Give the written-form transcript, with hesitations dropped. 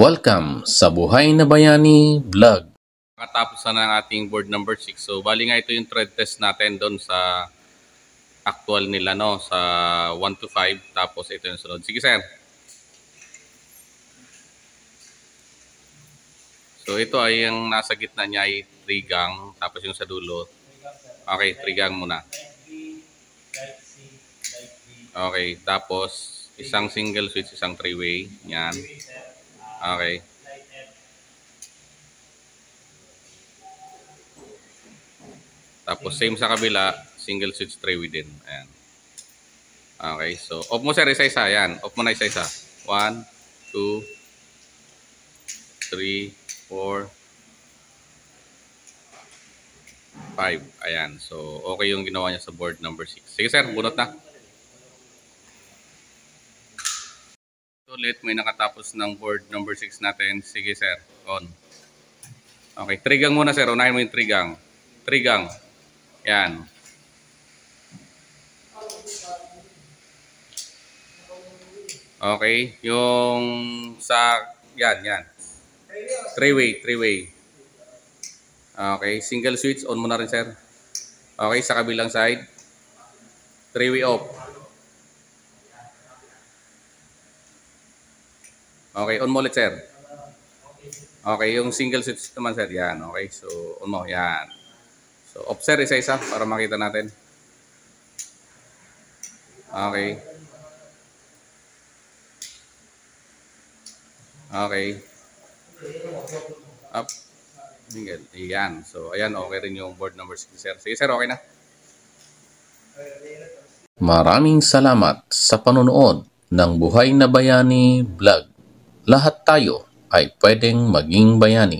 Welcome sa Buhay na Bayani Vlog. Katapos na ng ating board number 6. So, bali nga ito yung thread test natin doon sa actual nila, no? Sa 1 to 5. Tapos ito yung sunod. Sige, sir. So, ito ay yung nasa gitna niya ay 3 gang. Tapos yung sa dulo. Okay, 3 gang muna. Okay, tapos isang single switch, isang 3-way. Yan. Okay. Tapos same sa kabila, single switch 3-way din. Ayan. Okay, so off mo sir isa-isa. Ayan, off mo na isa-isa. 1, 2, 3, 4, 5. Ayan, so okay yung ginawa niya sa board number 6. Sige sir, bunot na. Ulit, may nakatapos ng board number 6 natin. Sige sir, on. Okay, 3 gang muna sir. Unahin mo yung 3 gang. 3 gang. Yan. Okay, yung sa yan. 3-way. Okay, single switch on mo na rin sir. Okay, sa kabilang side. 3-way off. Okay, on mo ulit sir. Okay, yung single switch naman sir. Yan, okay. So, on mo. Yan. So, off sir, isa-isa para makita natin. Okay. Okay. Up. Single. Yan. So, ayan, okay rin yung board number 6 sir. Sige sir, okay na. Maraming salamat sa panonood ng Buhay na Bayani Vlog. Lahat tayo ay pwedeng maging bayani.